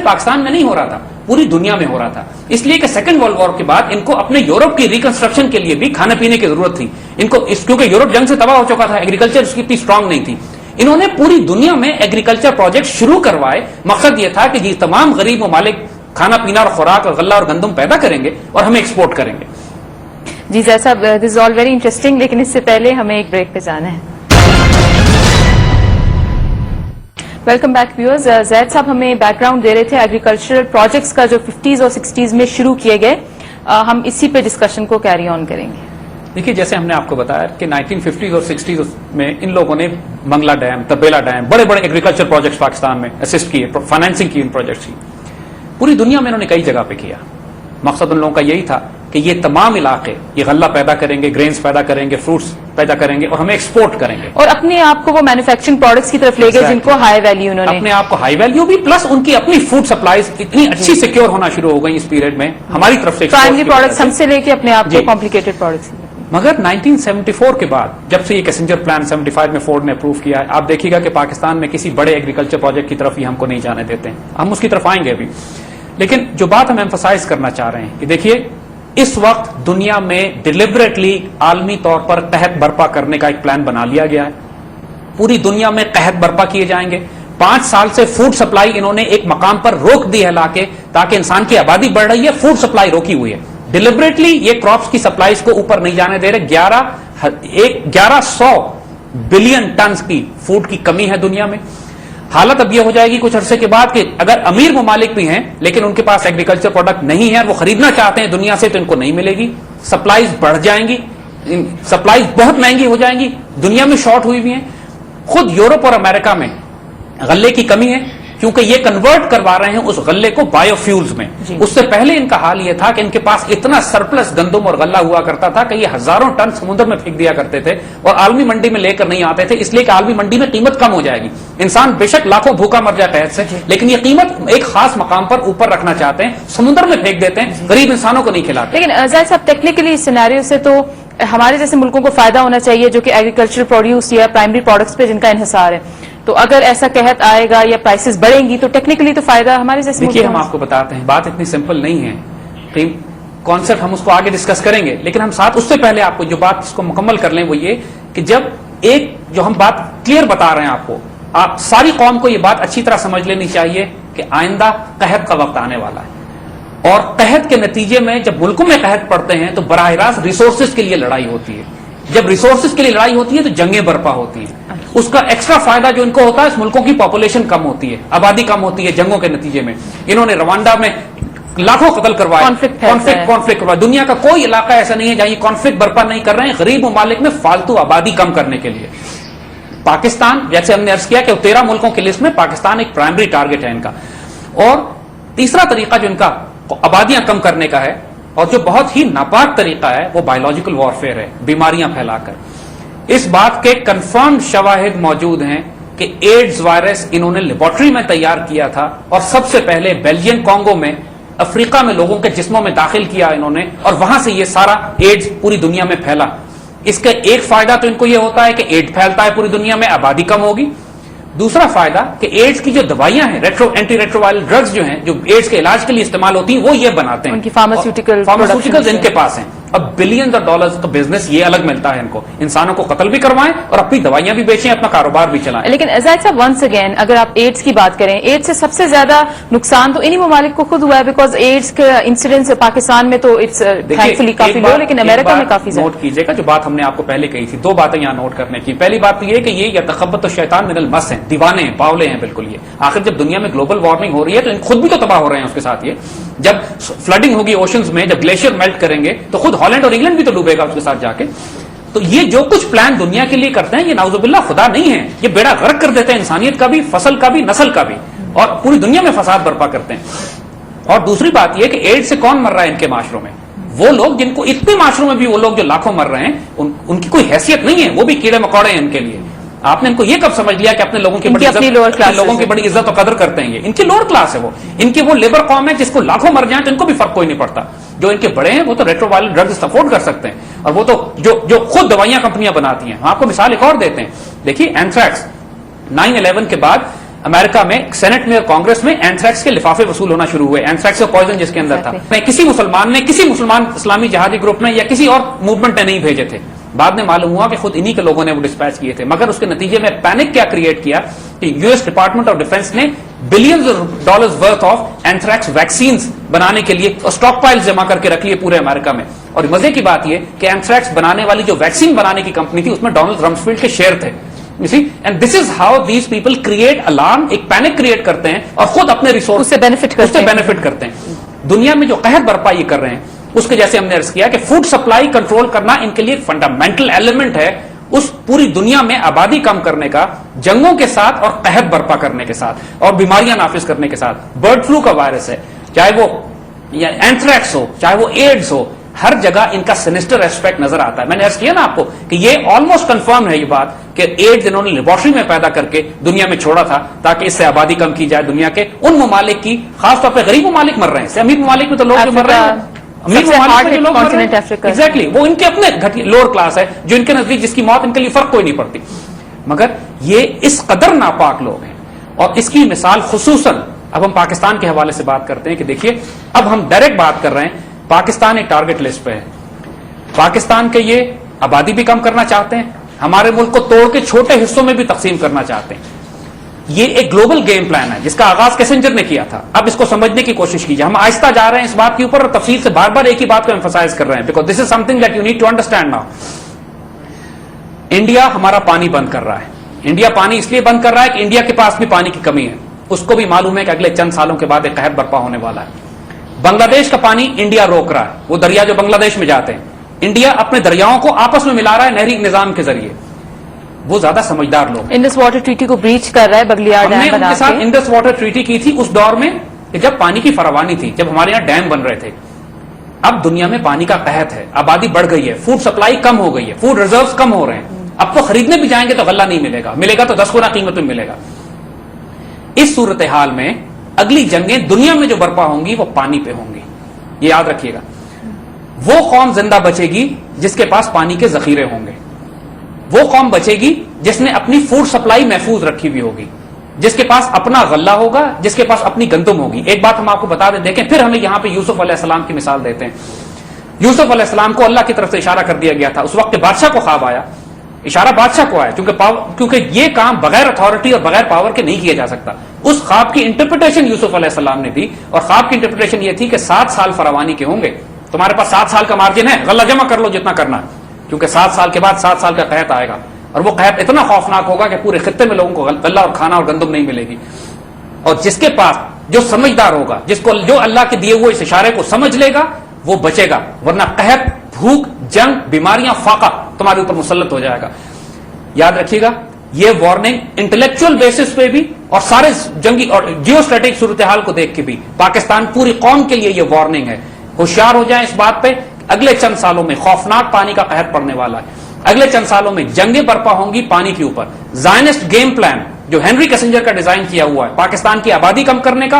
پاکستان میں نہیں ہو رہا تھا, پوری دنیا میں ہو رہا تھا. اس لیے کہ سیکنڈ ورلڈ وار کے بعد ان کو اپنے یورپ کی ریکنسٹرکشن کے لیے بھی کھانے پینے کی ضرورت تھی ان کو, کیونکہ یورپ جنگ سے تباہ ہو چکا تھا, ایگریکلچر اس کی اتنی اسٹرانگ نہیں تھی. انہوں نے پوری دنیا میں ایگریکلچر پروجیکٹ شروع کروائے. مقصد یہ تھا کہ یہ تمام غریب ممالک کھانا پینا اور خوراک اور غلہ اور گندم پیدا کریں گے اور ہمیں ایکسپورٹ کریں گے. جی زید صاحب, دس از آل ویری انٹرسٹنگ, لیکن اس سے پہلے ہمیں ایک بریک پہ جانا ہے. Welcome back viewers. زید صاحب ہمیں بیک گراؤنڈ دے رہے تھے ایگریکلچرل پروجیکٹس کا جو 50s اور 60s میں شروع کیے گئے. ہم اسی پہ ڈسکشن کو کیری آن کریں گے. دیکھیے, جیسے ہم نے آپ کو بتایا کہ 1950s اور 60s میں ان لوگوں نے منگلا ڈیم, تبیلا ڈیم, بڑے بڑے ایگریکلچر پروجیکٹس پاکستان میں اسسٹ کیے, فائنینسنگ کی ان پروجیکٹس کی. پوری دنیا میں انہوں نے کئی جگہ پہ کیا. مقصد ان لوگوں کا یہی تھا کہ یہ تمام علاقے یہ غلہ پیدا کریں گے, گرینز پیدا کریں گے, فروٹس پیدا کریں گے اور ہمیں ایکسپورٹ کریں گے, اور اپنے آپ کو وہ مینوفیکچرنگ پروڈکٹس کی طرف لے گئے جن کو ہائی ویلیو انہوں نے, اپنے آپ کو ہائی ویلیو بھی, پلس ان کی اپنی فوڈ سپلائیز اتنی اچھی سیکیور ہونا شروع ہو گئی اس پیریڈ میں ہماری طرف سے, پرائمری پروڈکٹس ہم سے لے کے اپنے آپ کو کمپلیکیٹڈ پروڈکٹس. مگر 1974 کے بعد جب سے یہ کیسنجر پلان 75 میں فورڈ نے اپروو کیا ہے, آپ دیکھیے گا کہ پاکستان میں کسی بڑے ایگریکلچر پروجیکٹ کی طرف یہ ہم کو نہیں جانے دیتے ہیں. ہم اس کی طرف آئیں گے ابھی, لیکن جو بات ہم ایمفسائز کرنا چاہ رہے ہیں کہ دیکھیے اس وقت دنیا میں ڈیلیبریٹلی عالمی طور پر قحط برپا کرنے کا ایک پلان بنا لیا گیا ہے. پوری دنیا میں قحط برپا کیے جائیں گے. 5 سال سے فوڈ سپلائی انہوں نے ایک مقام پر روک دی ہے لا کے, تاکہ انسان کی آبادی بڑھ رہی ہے, فوڈ سپلائی روکی ہوئی ہے. ڈیلیبریٹلی یہ کراپس کی سپلائیز کو اوپر نہیں جانے دے رہے. 1100 بلین ٹنز کی فوڈ کی کمی ہے دنیا میں. حالت اب یہ ہو جائے گی کچھ عرصے کے بعد کہ اگر امیر ممالک بھی ہیں لیکن ان کے پاس ایگریکلچر پروڈکٹ نہیں ہے اور وہ خریدنا چاہتے ہیں دنیا سے, تو ان کو نہیں ملے گی. سپلائیز بڑھ جائیں گی, سپلائیز بہت مہنگی ہو جائیں گی. دنیا میں شارٹ ہوئی بھی ہیں. خود یورپ اور امریکہ میں غلے کی کمی ہے کیونکہ یہ کنورٹ کروا رہے ہیں اس غلے کو بایو فیولز میں. اس سے پہلے ان کا حال یہ تھا کہ ان کے پاس اتنا سرپلس گندم اور غلہ ہوا کرتا تھا کہ یہ ہزاروں ٹن سمندر میں پھینک دیا کرتے تھے اور عالمی منڈی میں لے کر نہیں آتے تھے, اس لیے کہ عالمی منڈی میں قیمت کم ہو جائے گی. انسان بے شک لاکھوں بھوکا مر جائے قحط سے, لیکن یہ قیمت ایک خاص مقام پر اوپر رکھنا چاہتے ہیں, سمندر میں پھینک دیتے ہیں, غریب انسانوں کو نہیں کھلاتے. لیکن زید صاحب ٹیکنیکلی اس سینیریو سے تو ہمارے جیسے ملکوں کو فائدہ ہونا چاہیے جو کہ ایگریکلچر پروڈیوس یا پرائمری پروڈکٹس پہ جن کا انحصار ہے. تو اگر ایسا قحط آئے گا یا پرائسز بڑھیں گی تو ٹیکنیکلی تو فائدہ ہمارے جیسے. دیکھیے, ہم آپ کو بتاتے ہیں بات اتنی سمپل نہیں ہے. کانسیپٹ ہم اس کو آگے ڈسکس کریں گے, لیکن ہم ساتھ اس سے پہلے آپ کو جو بات اس کو مکمل کر لیں وہ یہ کہ جب ایک جو ہم بات کلیئر بتا رہے ہیں آپ کو, آپ ساری قوم کو یہ بات اچھی طرح سمجھ لینی چاہیے کہ آئندہ قحط کا وقت آنے والا ہے, اور قحط کے نتیجے میں جب ملکوں میں قحط پڑتے ہیں تو براہ راست ریسورسز کے لیے لڑائی ہوتی ہے. جب ریسورسز کے لیے لڑائی ہوتی ہے تو جنگیں برپا ہوتی ہیں. اس کا ایکسٹرا فائدہ جو ان کو ہوتا ہے, اس ملکوں کی پاپولیشن کم ہوتی ہے, آبادی کم ہوتی ہے جنگوں کے نتیجے میں. انہوں نے روانڈا میں لاکھوں قتل کروائے, کانفلکٹ کروائے. دنیا کا کوئی علاقہ ایسا نہیں ہے جہاں یہ کانفلکٹ برپا نہیں کر رہے ہیں غریب ممالک میں فالتو آبادی کم کرنے کے لیے. پاکستان, جیسے ہم نے عرض کیا کہ 13 ملکوں کی لسٹ میں پاکستان ایک پرائمری ٹارگٹ ہے ان کا. اور تیسرا طریقہ جو ان کا آبادیاں کم کرنے کا ہے اور جو بہت ہی ناپاک طریقہ ہے وہ بایولوجیکل وارفیئر ہے, بیماریاں پھیلا کر. اس بات کے کنفرمڈ شواہد موجود ہیں کہ ایڈز وائرس انہوں نے لیبارٹری میں تیار کیا تھا اور سب سے پہلے بیلجین کانگو میں افریقہ میں لوگوں کے جسموں میں داخل کیا انہوں نے, اور وہاں سے یہ سارا ایڈز پوری دنیا میں پھیلا. اس کا ایک فائدہ تو ان کو یہ ہوتا ہے کہ ایڈز پھیلتا ہے پوری دنیا میں, آبادی کم ہوگی. دوسرا فائدہ کہ ایڈز کی جو دوائیاں ہیں, اینٹی ریٹرووائرل ڈرگز جو ہیں جو ایڈز کے علاج کے لیے استعمال ہوتی ہیں, وہ یہ بناتے ہیں. ان کی فارماسیوٹیکلز ان کے پاس ہیں. اب بلینز آف ڈالرز کا بزنس یہ الگ ملتا ہے ان کو, انسانوں کو قتل بھی کروائیں اور اپنی دوائیاں بھی بیچیں, اپنا کاروبار بھی چلائیں. لیکن زید صاحب ونس اگین اگر آپ ایڈز کی بات کریں, ایڈز سے سب سے زیادہ نقصان تو انہی ممالک کو خود ہوا ہے, بیکاز ایڈز کا انسیڈنس پاکستان میں تو اٹس تھینکفلی کافی لو, لیکن امریکہ میں کافی زیادہ. نوٹ کیجیے گا جو بات ہم نے آپ کو پہلے کہی تھی, 2 باتیں یہاں نوٹ کرنے کی. پہلی بات تو یہ کہ یہ یتخبط الشیطان من المس ہیں, دیوانے ہیں, باولے ہیں بالکل. یہ آخر جب دنیا میں گلوبل وارمنگ ہو رہی ہے تو خود بھی تو تباہ ہو رہے ہیں اس کے ساتھ. یہ جب فلڈنگ ہوگی اوشنز میں, جب گلیشیئر میلٹ کریں گے تو خود ہالینڈ اور انگلینڈ بھی تو ڈوبے گا اس کے ساتھ جا کے. تو یہ جو کچھ پلان دنیا کے لیے کرتے ہیں یہ نعوذ باللہ خدا نہیں ہے, یہ بیڑا غرق کر دیتے ہیں انسانیت کا بھی, فصل کا بھی, نسل کا بھی, اور پوری دنیا میں فساد برپا کرتے ہیں. اور دوسری بات یہ کہ ایڈز سے کون مر رہا ہے ان کے معاشروں میں؟ وہ لوگ جن کو اتنے معاشروں میں بھی وہ لوگ جو لاکھوں مر رہے ہیں ان کی کوئی حیثیت نہیں ہے, وہ بھی کیڑے مکوڑے ہیں ان کے لیے. آپ نے ان کو یہ کب سمجھ لیا کہ اپنے لوگوں کی بڑی عزت و قدر کرتے ہیں؟ یہ ان کی لوور کلاس ہے, ان کی وہ لیبر قوم ہے جس کو لاکھوں مر جائیں تو ان کو بھی فرق کوئی نہیں پڑتا. جو ان کے بڑے ہیں وہ تو ریٹرووائرل ڈرگز افورڈ کر سکتے ہیں, اور وہ تو جو خود دوائیاں کمپنیاں بناتی ہیں. ہم آپ کو مثال ایک اور دیتے ہیں. دیکھیے اینتھریکس 9/11 کے بعد امریکہ میں سینٹ میں اور کانگریس میں اینتھریکس کے لفافے وصول ہونا شروع ہوئے, اینتھریکس کا پوائزن جس کے اندر تھا. کسی مسلمان اسلامی جہادی گروپ نے یا کسی اور موومنٹ نے نہیں بھیجے تھے. بعد میں معلوم ہوا کہ خود انہی کے لوگوں نے وہ ڈسپیچ کیے تھے, مگر اس کے نتیجے میں پینک کیا کریٹ کیا کہ U S department of defence نے billions dollars worth of anthrax vaccines بنانے کے لیے اسٹاک پائل جمع کر کے رکھ لیے پورے امریکہ میں. اور مزے کی بات یہ کہ اینتھریکس بنانے والی جو ویکسین بنانے کی کمپنی تھی اس میں ڈونلڈ رمسفیلڈ کے شیئر تھے. You see, and this is how these people create alarm, ایک پینک کریٹ کرتے ہیں اور خود اپنے ریسورس سے بینیفٹ کرتے ہیں. دنیا میں جو قحط برپا یہ کر رہے ہیں اس کے جیسے ہم نے عرض کیا کہ فوڈ سپلائی کنٹرول کرنا ان کے لیے فنڈامنٹل ایلیمنٹ ہے اس پوری دنیا میں آبادی کم کرنے کا, جنگوں کے ساتھ اور قحط برپا کرنے کے ساتھ اور بیماریاں نافذ کرنے کے ساتھ. برڈ فلو کا وائرس ہے, چاہے وہ اینتھریکس ہو, چاہے وہ ایڈز ہو, ہر جگہ ان کا سینسٹر ایسپیکٹ نظر آتا ہے. میں نے عرض کیا نا آپ کو کہ یہ آلموسٹ کنفرم ہے یہ بات کہ ایڈز انہوں نے لیبارٹری میں پیدا کر کے دنیا میں چھوڑا تھا تاکہ اس سے آبادی کم کی جائے دنیا کے ان ممالک کی, خاص طور پہ غریب ممالک مر رہے ہیں. امیر ممالک میں تو لوگ جو مر رہے ہیں, ایگزیکٹلی وہ ان کے اپنے لوور کلاس ہے جو ان کے نزدیک جس کی موت ان کے لیے فرق کوئی نہیں پڑتی. مگر یہ اس قدر ناپاک لوگ ہیں. اور اس کی مثال خصوصاً اب ہم پاکستان کے حوالے سے بات کرتے ہیں کہ دیکھیے اب ہم ڈائریکٹ بات کر رہے ہیں, پاکستان ایک ٹارگٹ لسٹ پہ ہے. پاکستان کے یہ آبادی بھی کم کرنا چاہتے ہیں, ہمارے ملک کو توڑ کے چھوٹے حصوں میں بھی تقسیم کرنا چاہتے ہیں. یہ ایک گلوبل گیم پلان ہے جس کا آغاز کیسنجر نے کیا تھا. اب اس کو سمجھنے کی کوشش کیجیے. ہم آہستہ جا رہے ہیں اس بات کے اوپر اور تفصیل سے بار بار ایک ہی بات کو ایمفسائز کر رہے ہیں because this is something that you need to understand now. India ہمارا پانی بند کر رہا ہے. انڈیا پانی اس لیے بند کر رہا ہے کہ انڈیا کے پاس بھی پانی کی کمی ہے. اس کو بھی معلوم ہے کہ اگلے چند سالوں کے بعد ایک قحط برپا ہونے والا ہے. بنگلہ دیش کا پانی انڈیا روک رہا ہے, وہ دریا جو بنگلہ دیش میں جاتے ہیں. انڈیا اپنے دریاؤں کو آپس میں ملا رہا ہے نہری نظام کے ذریعے. وہ زیادہ سمجھدار لوگ ہیں. انڈس واٹر ٹریٹی کو بریچ کر رہا ہے بغلیار ڈیم بنا کے. ہم نے ان کے ساتھ انڈس واٹر ٹریٹی کی تھی اس دور میں کہ جب پانی کی فراوانی تھی, جب ہمارے یہاں ڈیم بن رہے تھے. اب دنیا میں پانی کا قحط ہے, آبادی بڑھ گئی ہے, فوڈ سپلائی کم ہو گئی ہے, فوڈ ریزروز کم ہو رہے ہیں. اب تو خریدنے بھی جائیں گے تو غلہ نہیں ملے گا, ملے گا تو 10 گنا قیمت میں ملے گا. اس صورتحال میں اگلی جنگیں دنیا میں جو برپا ہوں گی وہ پانی پہ ہوں گی. یہ یاد رکھیے گا. وہ قوم زندہ بچے گی جس کے پاس پانی کے ذخیرے ہوں گے. وہ قوم بچے گی جس نے اپنی فوڈ سپلائی محفوظ رکھی ہوئی ہوگی, جس کے پاس اپنا غلہ ہوگا, جس کے پاس اپنی گندم ہوگی. ایک بات ہم آپ کو بتا دیں, دیکھیں پھر ہمیں یہاں پہ یوسف علیہ السلام کی مثال دیتے ہیں. یوسف علیہ السلام کو اللہ کی طرف سے اشارہ کر دیا گیا تھا. اس وقت بادشاہ کو خواب آیا, اشارہ بادشاہ کو آیا کیونکہ یہ کام بغیر اتھارٹی اور بغیر پاور کے نہیں کیا جا سکتا. اس خواب کی انٹرپریٹیشن یوسف علیہ السلام نے دی, اور خواب کی انٹرپریٹیشن یہ تھی کہ 7 سال فراوانی کے ہوں گے. تمہارے پاس 7 سال کا مارجن ہے, غلہ جمع کر لو جتنا کرنا ہے, کیونکہ 7 سال کے بعد 7 سال کا قحط آئے گا. اور وہ قحط اتنا خوفناک ہوگا کہ پورے خطے میں لوگوں کو غلہ اور کھانا اور گندم نہیں ملے گی. اور جس کے پاس جو سمجھدار ہوگا, جو اللہ کے دیے ہوئے اس اشارے کو سمجھ لے گا, وہ بچے گا. ورنہ قحط, بھوک, جنگ, بیماریاں, فاقہ تمہارے اوپر مسلط ہو جائے گا. یاد رکھیے گا, یہ وارننگ انٹلیکچوئل بیسس پہ بھی اور سارے جنگی اور جیو اسٹریٹجک صورتحال کو دیکھ کے بھی پاکستان پوری قوم کے لیے یہ وارننگ ہے. ہوشیار ہو جائیں اس بات پہ, اگلے چند سالوں میں خوفناک پانی کا قحط پڑنے والا ہے. اگلے چند سالوں میں جنگیں برپا ہوں گی پانی کے اوپر. زائنسٹ گیم پلان جو ہنری کیسنجر کا ڈیزائن کیا ہوا ہے پاکستان کی آبادی کم کرنے کا